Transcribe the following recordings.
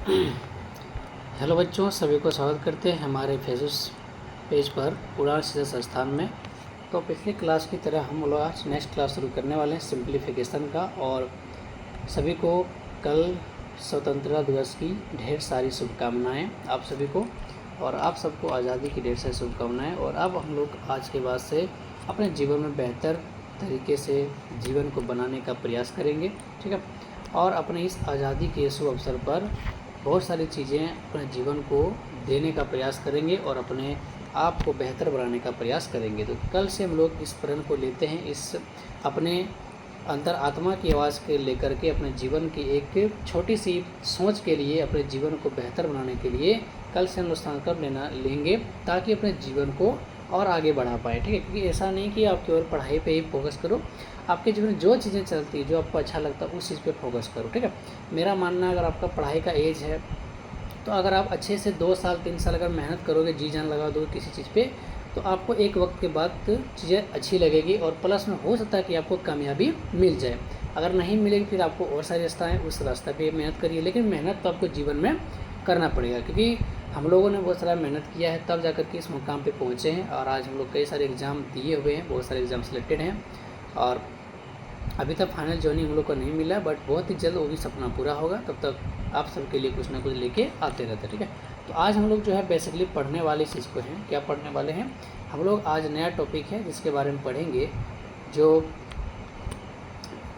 Hello बच्चों, सभी को स्वागत करते हैं हमारे फेसबुक पेज पर उड़ान शिक्षा संस्थान में। तो पिछली क्लास की तरह हम लोग आज नेक्स्ट क्लास शुरू करने वाले हैं सिंप्लीफिकेशन का। और सभी को कल स्वतंत्रता दिवस की ढेर सारी शुभकामनाएं आप सभी को, और आप सबको आज़ादी की ढेर सारी शुभकामनाएं। और अब हम लोग आज के बाद से अपने जीवन में बेहतर तरीके से जीवन को बनाने का प्रयास करेंगे, ठीक है। और अपने इस आज़ादी के शुभ अवसर पर बहुत सारी चीज़ें अपने जीवन को देने का प्रयास करेंगे और अपने आप को बेहतर बनाने का प्रयास करेंगे। तो कल से हम लोग इस प्रण को लेते हैं, इस अपने अंतर आत्मा की आवाज़ के लेकर के अपने जीवन की एक छोटी सी सोच के लिए, अपने जीवन को बेहतर बनाने के लिए कल से हम लोग संकल्प लेंगे ताकि अपने जीवन को और आगे बढ़ा पाए, ठीक है। क्योंकि ऐसा नहीं कि आप केवल पढ़ाई पे ही फोकस करो, आपके जीवन में जो चीज़ें चलती है, जो आपको अच्छा लगता है उस चीज़ पे फोकस करो, ठीक है। मेरा मानना है, अगर आपका पढ़ाई का एज है तो अगर आप अच्छे से 2 साल 3 साल अगर मेहनत करोगे, जी जान लगा दो किसी चीज़ पे, तो आपको एक वक्त के बाद चीज़ें अच्छी लगेगी और प्लस में हो सकता है कि आपको कामयाबी मिल जाए। अगर नहीं मिलेगी फिर आपको और सारे रास्ता है, उस रास्ते पे मेहनत करिए, लेकिन मेहनत तो आपको जीवन में करना पड़ेगा। क्योंकि हम लोगों ने बहुत सारा मेहनत किया है तब जाकर के इस मुकाम पे पहुँचे हैं। और आज हम लोग कई सारे एग्ज़ाम दिए हुए हैं, बहुत सारे एग्ज़ाम सिलेक्टेड हैं और अभी तक फाइनल जॉइनिंग हम लोग को नहीं मिला, बट बहुत ही जल्द वो भी सपना पूरा होगा। तब तक आप सबके लिए कुछ ना कुछ लेके आते रहते हैं, ठीक है। तो आज हम लोग जो है बेसिकली पढ़ने वाली चीज़ को हैं, क्या पढ़ने वाले हैं हम लोग। आज नया टॉपिक है जिसके बारे में पढ़ेंगे, जो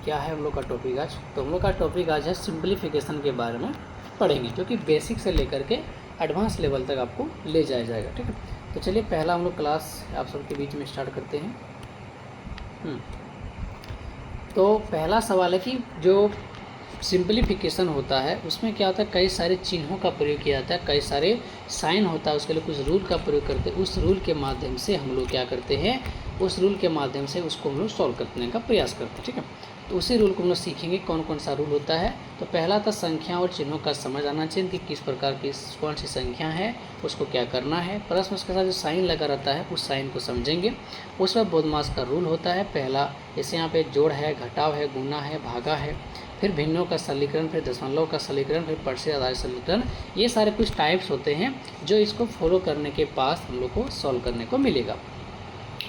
क्या है हम लोग का टॉपिक आज। तो हम लोग का टॉपिक आज है सिंप्लीफिकेशन के बारे में पढ़ेंगे, जो कि बेसिक से लेकर के एडवांस लेवल तक आपको ले जाया जाएगा, ठीक है। तो चलिए पहला हम लोग क्लास आप सबके बीच में स्टार्ट करते हैं। तो पहला सवाल है कि जो सिंप्लीफिकेशन होता है उसमें क्या होता है, कई सारे चिन्हों का प्रयोग किया जाता है, कई सारे साइन होता है, उसके लिए कुछ रूल का प्रयोग करते हैं। उस रूल के माध्यम से हम लोग क्या करते हैं, उस रूल के माध्यम से उसको हम लोग सॉल्व करने का प्रयास करते हैं, ठीक है। तो उसी रूल को हम लोग सीखेंगे कौन कौन सा रूल होता है। तो पहला था संख्या और चिन्हों का समझ आना चाहिए कि किस प्रकार की कौन सी संख्या है, उसको क्या करना है। प्लस उसके साथ जो साइन लगा रहता है उस साइन को समझेंगे। उसमें बोधमास का रूल होता है पहला, जैसे यहाँ पे जोड़ है, घटाव है, गुना है, भागा है, फिर भिन्नों का सरलीकरण, फिर दशमलव का सरलीकरण, फिर परसेंट आधारित सरलीकरण। ये सारे कुछ टाइप्स होते हैं जो इसको फॉलो करने के पास हम लोग को सॉल्व करने को मिलेगा।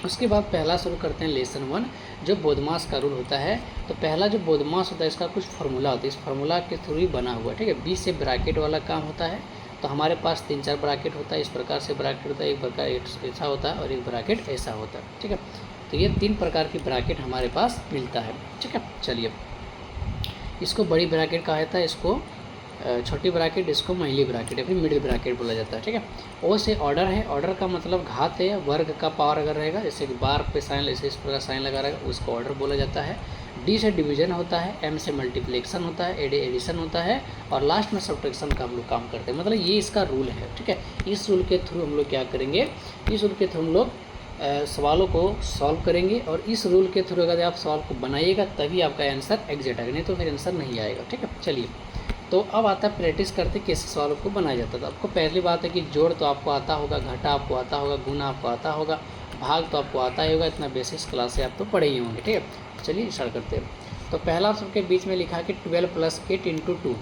उसके बाद पहला शुरू करते हैं लेसन 1, जो बोधमास का रूल होता है। तो पहला जो बोधमास होता है इसका कुछ फार्मूला होता है, इस फार्मूला के थ्रू ही बना हुआ है, ठीक है। 20 से ब्रैकेट वाला काम होता है। तो हमारे पास 3-4 ब्रैकेट होता है, इस प्रकार से ब्रैकेट होता है, एक ब्रैकेट ऐसा होता है और एक ब्रैकेट ऐसा होता है, ठीक है। तो ये 3 प्रकार की ब्रैकेट हमारे पास मिलता है, ठीक है। चलिए, इसको बड़ी ब्रैकेट कहा जाता है, इसको छोटी ब्रैकेट, इसको महिली ब्रैकेट या फिर मिडिल ब्रैकेट बोला जाता है, ठीक है। ओ से ऑर्डर है, ऑर्डर का मतलब घात है, वर्ग का पावर अगर रहेगा, जैसे कि बार पे साइन, ऐसे इस प्रकार साइन लगा रहेगा, उसको ऑर्डर बोला जाता है। डी से डिवीजन होता है, एम से मल्टीप्लेक्शन होता है, एडिशन होता है, और लास्ट में सब्ट्रैक्शन का हम लोग काम करते हैं। मतलब ये इसका रूल है, ठीक है। इस रूल के थ्रू हम लोग क्या करेंगे, इस रूल के थ्रू हम लोग सवालों को सॉल्व करेंगे। और इस रूल के थ्रू अगर आप सॉल्व को बनाइएगा तभी आपका आंसर एग्जैक्ट आएगा, नहीं तो फिर आंसर नहीं आएगा, ठीक है। चलिए, तो अब आता है प्रैक्टिस करते कैसे सवालों को बनाया जाता है। तो आपको पहली बात है कि जोड़ तो आपको आता होगा, घटा आपको आता होगा, गुना आपको आता होगा, भाग तो आपको आता ही होगा, इतना बेसिक्स क्लास से आप तो पढ़े ही होंगे, ठीक है। चलिए स्टार्ट करते हैं। तो पहला सबके बीच में लिखा कि 12 + 8 × 2।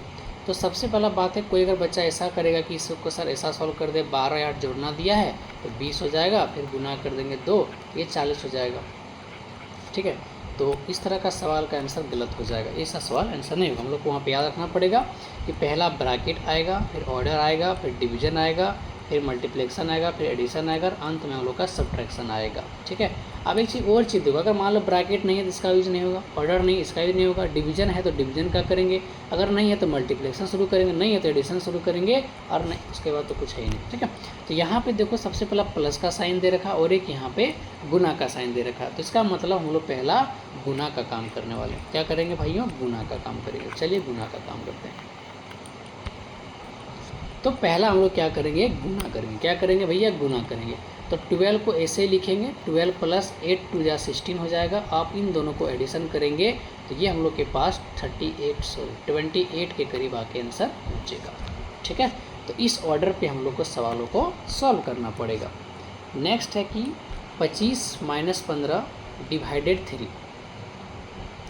तो सबसे पहला बात है, कोई अगर बच्चा ऐसा करेगा कि इसको सर ऐसा सॉल्व कर दे, 12 8 जोड़ना दिया है तो 20 हो जाएगा, फिर गुना कर देंगे 2, ये 40 हो जाएगा, ठीक है। तो इस तरह का सवाल का आंसर गलत हो जाएगा, ऐसा सवाल आंसर नहीं होगा। हम लोग को वहाँ पे याद रखना पड़ेगा कि पहला ब्रैकेट आएगा, फिर ऑर्डर आएगा, फिर डिवीजन आएगा, फिर मल्टीप्लेक्शन आएगा, फिर एडिशन आएगा, और अंत में हम लोग का सब्ट्रैक्शन आएगा, ठीक है। अब एक चीज़ और चीज़ देखो, अगर मान लो ब्रैकेट नहीं है तो इसका यूज नहीं होगा, ऑर्डर नहीं इसका यूज नहीं होगा, डिवीजन है तो डिवीजन का करेंगे, अगर नहीं है तो मल्टीप्लेक्शन शुरू करेंगे, नहीं है तो एडिशन शुरू करेंगे, और नहीं उसके बाद तो कुछ है ही नहीं, ठीक है। तो यहाँ पे देखो सबसे पहला प्लस का साइन दे रखा और एक यहाँ पे गुना का साइन दे रखा, तो इसका मतलब हम लोग पहला गुना का काम करने वाले हैं। क्या करेंगे भाइयों, गुना का काम करेंगे। चलिए गुना का काम करते हैं। तो पहला हम लोग क्या करेंगे, गुना करेंगे। क्या करेंगे भैया, गुना करेंगे। तो 12 को ऐसे ही लिखेंगे, 12 + 8 2 = 16 हो जाएगा। आप इन दोनों को एडिशन करेंगे तो ये हम लोग के पास 28 के करीब आके आंसर पहुँचेगा, ठीक है। तो इस ऑर्डर पे हम लोग को सवालों को सॉल्व करना पड़ेगा। नेक्स्ट है कि 25 - 15 / 3,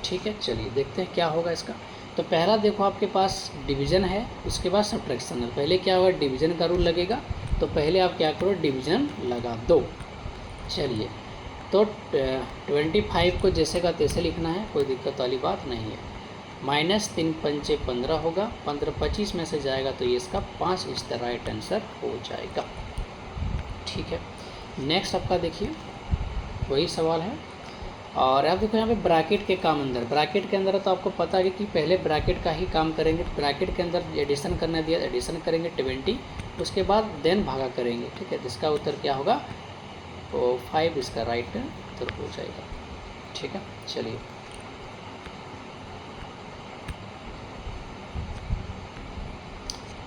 ठीक है। चलिए देखते हैं क्या होगा इसका। तो पहला देखो आपके पास डिवीज़न है, उसके बाद सब्ट्रैक्शन है। पहले क्या होगा, डिवीज़न का रूल लगेगा, तो पहले आप क्या करो, डिवीज़न लगा दो। चलिए, तो 25 को जैसे का तैसे लिखना है, कोई दिक्कत वाली बात नहीं है। -3 पंचे 15 होगा, 15 25 में से जाएगा तो ये इसका 5 इस द राइट आंसर हो जाएगा। ठीक है, नेक्स्ट आपका देखिए वही सवाल है। और आप देखो यहाँ पे ब्रैकेट के काम अंदर, ब्रैकेट के अंदर तो आपको पता है कि पहले ब्रैकेट का ही काम करेंगे। ब्रैकेट के अंदर एडिशन करना दिया, एडिशन करेंगे 20, उसके बाद देन भागा करेंगे। ठीक है, इसका उत्तर क्या होगा, तो 5 इसका राइट उत्तर हो जाएगा। ठीक है, चलिए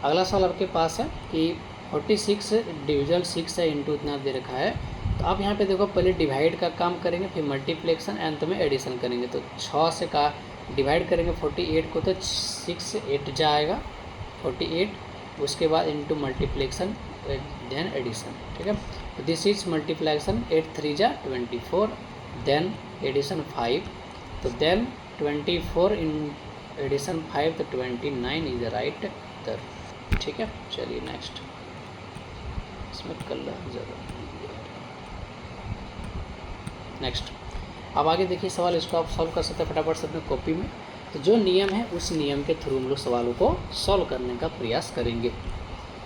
अगला सवाल आपके पास है कि 46 डिविजन 6 है, इंटू इतना दे रखा है। तो आप यहाँ पे देखो, पहले डिवाइड का काम करेंगे, फिर मल्टीप्लेक्शन, अंत में एडिशन करेंगे। तो 6 से का डिवाइड करेंगे 48 को, तो 6 8 जाएगा 48, उसके बाद इंटू मल्टीप्लेक्शन देन एडिशन। ठीक है, तो दिस इज मल्टीप्लेक्शन, 8 3 जा 24, देन एडिशन 5, तो देन 24 इन एडिशन 5, तो 29 इज द राइट उत्तर। ठीक है, चलिए नेक्स्ट, इसमें कलर ज़्यादा नेक्स्ट। अब आगे देखिए सवाल, इसको आप सॉल्व कर सकते हैं फटाफट से अपने कॉपी में। तो जो नियम है उस नियम के थ्रू हम लोग सवालों को सॉल्व करने का प्रयास करेंगे।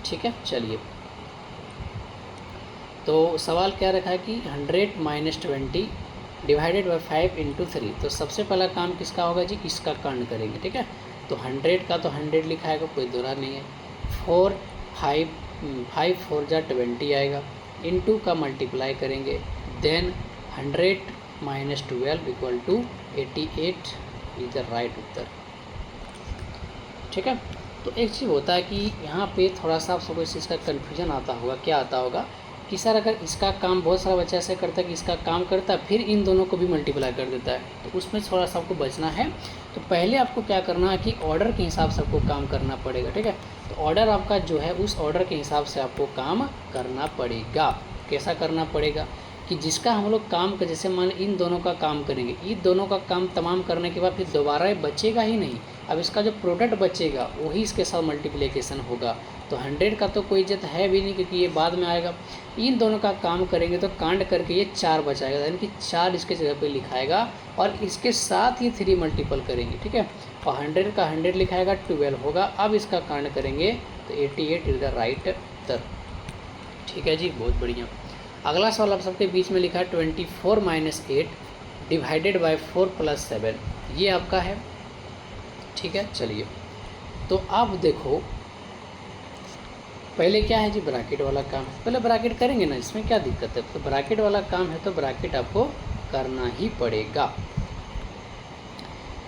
ठीक है, चलिए, तो सवाल क्या रखा है कि 100 - 20 डिवाइडेड बाई 5 इंटू 3। तो सबसे पहला काम किसका होगा जी, इसका कर्ण करेंगे। ठीक है, तो 100 का तो 100 लिखा है, कोई दोहरा नहीं है। 5 4 जा 20 आएगा, इंटू का मल्टीप्लाई करेंगे, then 100 - 12 equal to 88 is the right उत्तर। ठीक है, तो एक चीज़ होता है कि यहाँ पे थोड़ा सा आप सबको इस चीज़ का कन्फ्यूजन आता होगा। क्या आता होगा कि सर अगर इसका काम बहुत सारा बच्चा ऐसे करता है कि इसका काम करता है फिर इन दोनों को भी मल्टीप्लाई कर देता है, तो उसमें थोड़ा सा आपको बचना है। तो पहले आपको क्या करना है कि ऑर्डर के हिसाब से आपको काम करना पड़ेगा। ठीक है, तो ऑर्डर आपका जो है उस ऑर्डर के हिसाब से आपको काम करना पड़ेगा। कैसा करना पड़ेगा कि जिसका हम लोग काम कर, जैसे मान इन दोनों का काम करेंगे, इन दोनों का काम तमाम करने के बाद फिर दोबारा ये बचेगा ही नहीं। अब इसका जो प्रोडक्ट बचेगा वही इसके साथ मल्टीप्लिकेशन होगा। तो 100 का तो कोई इज्जत है भी नहीं, क्योंकि ये बाद में आएगा। इन दोनों का काम करेंगे तो कांड करके ये 4 बचाएगा, यानी कि 4 इसके जगह पे लिखाएगा, और इसके साथ ही 3 मल्टीपल करेंगे। ठीक है, और 100 का 100 लिखाएगा, 12 होगा। अब इसका कांड करेंगे तो 88 इज द राइट उत्तर। ठीक है जी, बहुत बढ़िया। अगला सवाल आप सबके बीच में लिखा है 24 - 8 डिवाइडेड बाई 4 + 7, ये आपका है। ठीक है, चलिए, तो अब देखो पहले क्या है जी, ब्रैकेट वाला काम है, पहले ब्रैकेट करेंगे ना, इसमें क्या दिक्कत है। तो ब्रैकेट वाला काम है तो ब्रैकेट आपको करना ही पड़ेगा।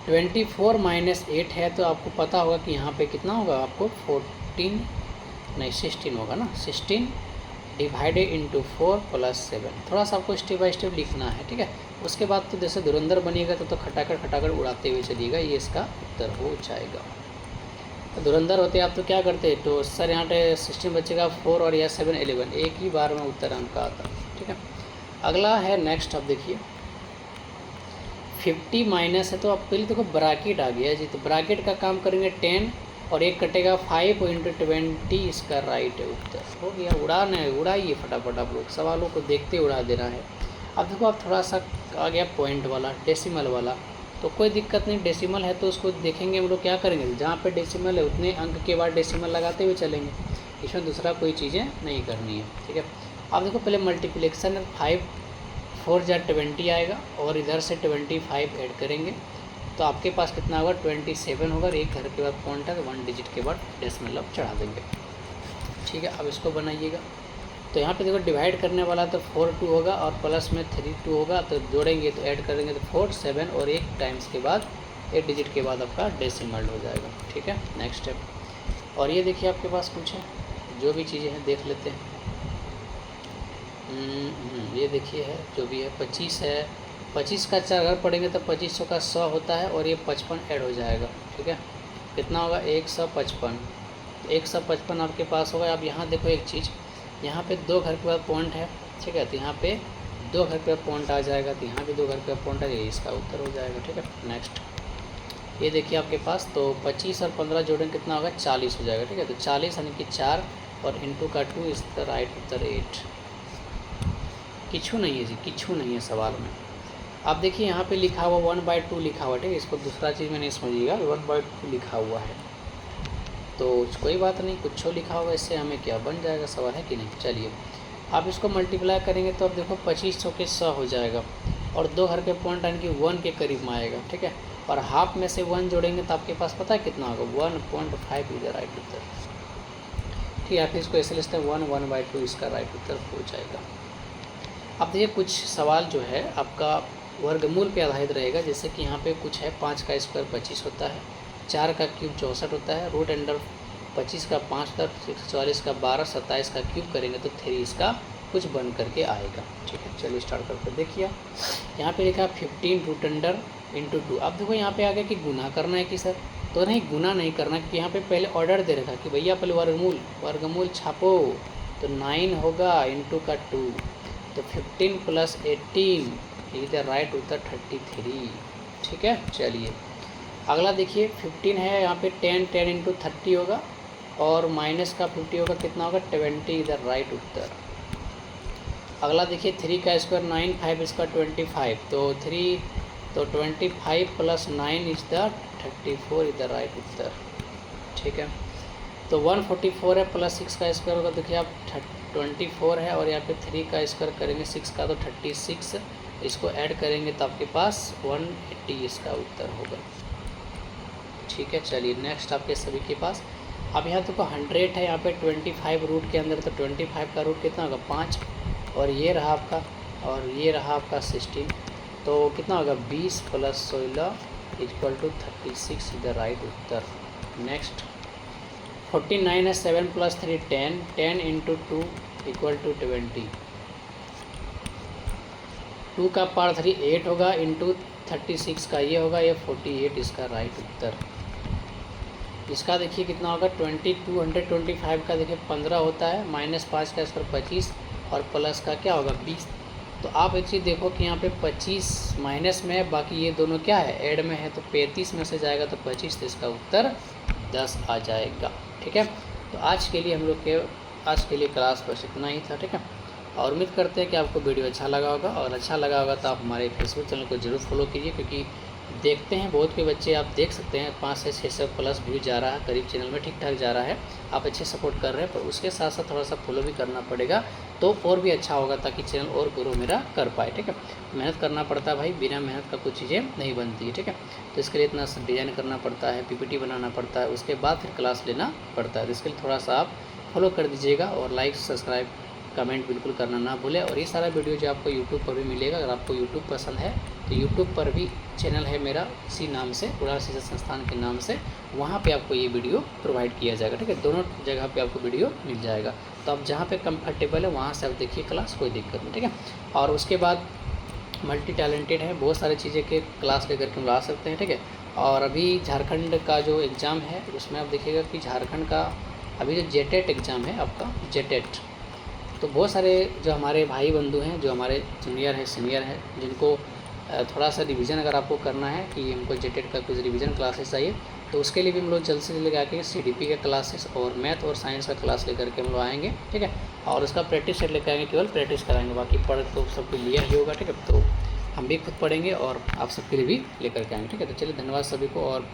24 - 8 है, तो आपको पता होगा कि यहाँ पे कितना होगा, आपको 16 होगा ना, 16 डिवाइडेड इंटू 4 + 7। थोड़ा सा आपको स्टेप बाय स्टेप लिखना है। ठीक है, उसके बाद तो जैसे धुरंधर बनिएगा तो खटाखट उड़ाते हुए चलिएगा, ये इसका उत्तर हो जाएगा। तो धुरंधर होते आप तो क्या करते, तो सर यहाँ पे 16 बचेगा, 4 और या 7 11, एक ही बार में उत्तर आपका आता। ठीक है, अगला है नेक्स्ट। अब देखिए 50 माइनस है, तो आप पहले देखो ब्रैकेट आ गया जी, तो ब्रैकेट का काम करेंगे 10 और एक कटेगा 5 इंटू 20, इसका राइट उत्तर हो गया। उड़ाइए फटाफट, आप लोग सवालों को देखते उड़ा देना है। अब देखो आप थोड़ा सा आ गया पॉइंट वाला, डेसिमल वाला, तो कोई दिक्कत नहीं, डेसिमल है तो उसको देखेंगे हम लोग क्या करेंगे, जहाँ पे डेसिमल है उतने अंक के बाद डेसिमल लगाते हुए चलेंगे, इसमें दूसरा कोई चीज़ें नहीं करनी है। ठीक है, अब देखो पहले मल्टीप्लिकेशन 5 4 जा 20 आएगा, और इधर से 25 ऐड करेंगे तो आपके पास कितना होगा, 27 होगा। एक घर के बाद पॉइंट है तो 1 डिजिट के बाद डेसिमल चढ़ा देंगे। ठीक है, अब इसको बनाइएगा। तो यहाँ पे देखो डिवाइड करने वाला तो 4 2 होगा, और प्लस में 3 2 होगा, तो जोड़ेंगे तो ऐड करेंगे तो 4 7, और एक टाइम्स के बाद 1 डिजिट के बाद आपका डेसिमल हो जाएगा। ठीक है, नेक्स्ट स्टेप। और ये देखिए आपके पास कुछ है, जो भी चीज़ें हैं देख लेते हैं। ये देखिए है जो भी है, 25 है, 25 का 4 अगर पढ़ेंगे तो 25 का 100 होता है, और ये 55 ऐड हो जाएगा। ठीक है, कितना होगा, 155। 155 आपके पास होगा। अब यहाँ देखो एक चीज़, यहाँ पे 2 घर के बाद पॉइंट है। ठीक है, तो यहाँ पे 2 घर के बाद पॉइंट आ जाएगा, तो यहाँ भी 2 घर के बाद पॉइंट आ जाएगा, इसका उत्तर हो जाएगा। ठीक है, नेक्स्ट। ये देखिए आपके पास, तो 25 और 15 जोड़ेंगे कितना होगा, 40 हो जाएगा। ठीक है, तो 40 यानी कि 4 और इंटू का 2 इज द राइट उत्तर 8। किच्छू नहीं है जी, किच्छू नहीं है सवाल में। आप देखिए यहाँ पे लिखा हुआ 1/2 लिखा हुआ, ठीक है, इसको दूसरा चीज़ में नहीं समझिएगा, 1/2 लिखा हुआ है तो कोई बात नहीं, कुछ लिखा होगा, इससे हमें क्या बन जाएगा सवाल, है कि नहीं। चलिए आप इसको मल्टीप्लाई करेंगे तो अब देखो 25 के 100 हो जाएगा और 2 घर के पॉइंट यानी कि 1 के करीब में आएगा। ठीक है, और हाफ में से 1 जोड़ेंगे तो आपके पास पता है कितना होगा, 1.5 इधर राइट उत्तर। ठीक है, फिर इसको ऐसे लिखते हैं 1/2 इसका राइट उत्तर हो जाएगा। अब देखिए कुछ सवाल जो है आपका वर्गमूल पे आधारित रहेगा, जैसे कि यहाँ पे कुछ है 5 का स्क्वायर 25 होता है, 4 का क्यूब 64 होता है, रूट अंडर 25 का 5 होता है, 44 का 12, 27 का क्यूब करेंगे तो 3 इसका कुछ बन करके आएगा। ठीक है, चलिए स्टार्ट करके देखिए। यहाँ पे लिखा 15 रूट अंडर इंटू 2। अब देखो यहाँ पे आ गया कि गुना करना है कि सर, तो नहीं गुना नहीं करना, क्योंकि यहाँ पे पहले ऑर्डर दे रखा कि भैया पहले वर्गमूल छापो, तो 9 होगा इंटू का 2, तो 15 + 18 इधर राइट उत्तर 33। ठीक है, चलिए अगला देखिए 15 है, यहाँ पे 10 इंटू 30 होगा और माइनस का 50 होगा, कितना होगा 20 इधर राइट उत्तर। अगला देखिए 3 का स्क्वायर 9, 5 इसका 25, तो 3 तो 25 + 9 इज द 34 इधर राइट उत्तर। ठीक है, तो 144 है प्लस 6 का स्क्वायर होगा, देखिए आप 24 है और यहाँ पे 3 का स्क्वायर करेंगे 6 का तो 36, इसको ऐड करेंगे तो आपके पास 180 इसका उत्तर होगा। ठीक है, चलिए नेक्स्ट आपके सभी के पास, अब यहाँ तो 100 है, यहाँ पे 25 रूट के अंदर, तो 25 का रूट कितना होगा 5, और ये रहा आपका, और ये रहा आपका 16, तो कितना होगा 20 + 16 = 36 इधर राइट उत्तर। नेक्स्ट 49 है, 7 + 3 10, 10 इंटू 2 = 20, 2 का पावर 3 8 होगा इंटू 36 का ये होगा, ये 48 इसका राइट उत्तर। इसका देखिए कितना होगा 225 का देखिए 15 होता है, -5 का स्क्वायर 25 और प्लस का क्या होगा 20। तो आप एक चीज़ देखो कि यहाँ पे 25 माइनस में है, बाकी ये दोनों क्या है ऐड में है, तो 35 में से जाएगा तो 25, तो इसका उत्तर 10 आ जाएगा। ठीक है, तो आज के लिए क्लास बस इतना ही था। ठीक है, और उम्मीद करते हैं कि आपको वीडियो अच्छा लगा होगा, और अच्छा लगा होगा तो आप हमारे फेसबुक चैनल को जरूर फॉलो कीजिए, क्योंकि देखते हैं बहुत के बच्चे, आप देख सकते हैं 500 से 600 प्लस व्यू जा रहा है करीब, चैनल में ठीक ठाक जा रहा है, आप अच्छे सपोर्ट कर रहे हैं, पर उसके साथ साथ थोड़ा सा फॉलो भी करना पड़ेगा तो और भी अच्छा होगा, ताकि चैनल और ग्रो मेरा कर पाए। ठीक है, मेहनत करना पड़ता है भाई, बिना मेहनत का कुछ चीज़ें नहीं बनती है। ठीक है, तो इसके लिए इतना डिज़ाइन करना पड़ता है, PPT बनाना पड़ता है, उसके बाद फिर क्लास लेना पड़ता है, तो इसके लिए थोड़ा सा आप फॉलो कर दीजिएगा, और लाइक सब्सक्राइब कमेंट बिल्कुल करना ना भूलें। और ये सारा वीडियो जो आपको यूट्यूब पर भी मिलेगा, अगर आपको यूट्यूब पसंद है तो यूट्यूब पर भी चैनल है मेरा इसी नाम से, उड़ान शिक्षा संस्थान के नाम से, वहाँ पे आपको ये वीडियो प्रोवाइड किया जाएगा। ठीक है, दोनों जगह पे आपको वीडियो मिल जाएगा, तो आप जहाँ पे कंफर्टेबल है वहाँ से आप देखिए क्लास, कोई दिक्कत नहीं। ठीक है, और उसके बाद मल्टी टैलेंटेड है, बहुत सारी चीज़ें के क्लास लेकर के हम ला सकते हैं। ठीक है, और अभी झारखंड का जो एग्ज़ाम है उसमें आप देखिएगा कि झारखंड का अभी जो जेटेट एग्ज़ाम है आपका, जेटेट, तो बहुत सारे जो हमारे भाई बंधु हैं, जो हमारे जूनियर है सीनियर है, जिनको थोड़ा सा रिवीजन अगर आपको करना है कि हमको जेटेट का कुछ रिवीजन क्लासेस चाहिए, तो उसके लिए भी हम लोग जल्द से जल्द आके CDP के क्लासेस और मैथ और साइंस का क्लास लेकर के हम लोग आएंगे। ठीक है, और उसका प्रैक्टिस सेट लेकर आएंगे, केवल प्रैक्टिस कराएंगे, बाकी पढ़ तो सबको लिया ही होगा। ठीक है, तो हम भी खुद पढ़ेंगे और आप सबके लिए भी लेकर के आएंगे। ठीक है, तो चलिए धन्यवाद सभी को, और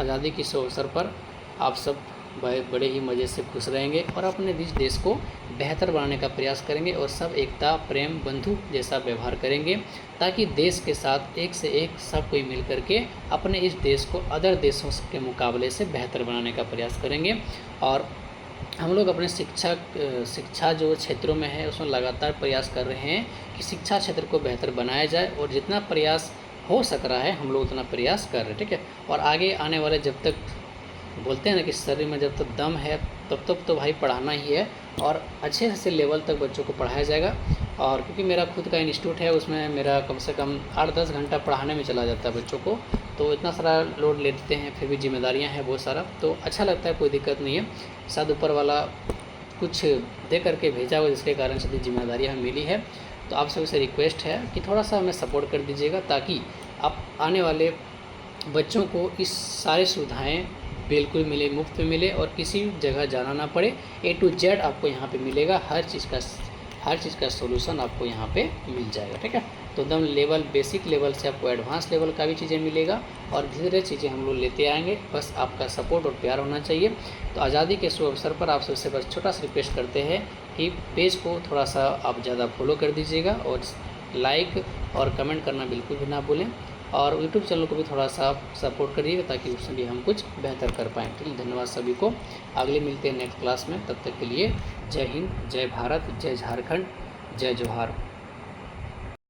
आज़ादी की इस अवसर पर आप सब बड़े ही मज़े से खुश रहेंगे और अपने देश को बेहतर बनाने का प्रयास करेंगे, और सब एकता प्रेम बंधु जैसा व्यवहार करेंगे, ताकि देश के साथ एक से एक सब कोई मिल करके अपने इस देश को अदर देशों के मुकाबले से बेहतर बनाने का प्रयास करेंगे। और हम लोग अपने शिक्षा जो क्षेत्रों में है उसमें लगातार प्रयास कर रहे हैं कि शिक्षा क्षेत्र को बेहतर बनाया जाए, और जितना प्रयास हो सक रहा है हम लोग उतना प्रयास कर रहे हैं। ठीक है, और आगे आने वाले, जब तक बोलते हैं ना कि शरीर में जब तक दम है तब तक तो भाई पढ़ाना ही है, और अच्छे से लेवल तक बच्चों को पढ़ाया जाएगा। और क्योंकि मेरा खुद का इंस्टीट्यूट है, उसमें मेरा कम से कम 8-10 घंटा पढ़ाने में चला जाता है बच्चों को, तो इतना सारा लोड लेते हैं, फिर भी जिम्मेदारियां हैं बहुत सारा, तो अच्छा लगता है, कोई दिक्कत नहीं है। शायद ऊपर वाला कुछ दे करके भेजा हो, जिसके कारण से जिम्मेदारियाँ हमें मिली है। तो आप सभी से रिक्वेस्ट है कि थोड़ा सा हमें सपोर्ट कर दीजिएगा, ताकि आप आने वाले बच्चों को इस सारी सुविधाएं बिल्कुल मिले, मुफ्त में मिले और किसी जगह जाना ना पड़े। A to Z आपको यहाँ पे मिलेगा, हर चीज़ का सोल्यूशन आपको यहाँ पे मिल जाएगा। ठीक है, तो एकदम लेवल बेसिक लेवल से आपको एडवांस लेवल का भी चीज़ें मिलेगा और धीरे धीरे चीज़ें हम लोग लेते आएंगे। बस आपका सपोर्ट और प्यार होना चाहिए। तो आज़ादी के शुभ अवसर पर आप सबसे बस छोटा सा रिक्वेस्ट करते हैं कि पेज को थोड़ा सा आप ज़्यादा फॉलो कर दीजिएगा और लाइक और कमेंट करना बिल्कुल भी ना भूलें और यूट्यूब चैनल को भी थोड़ा सा सपोर्ट करिएगा ताकि उसमें भी हम कुछ बेहतर कर पाएँ। ठीक, धन्यवाद सभी को। अगले मिलते हैं नेक्स्ट क्लास में, तब तक के लिए जय हिंद, जय भारत, जय झारखंड, जय जोहार।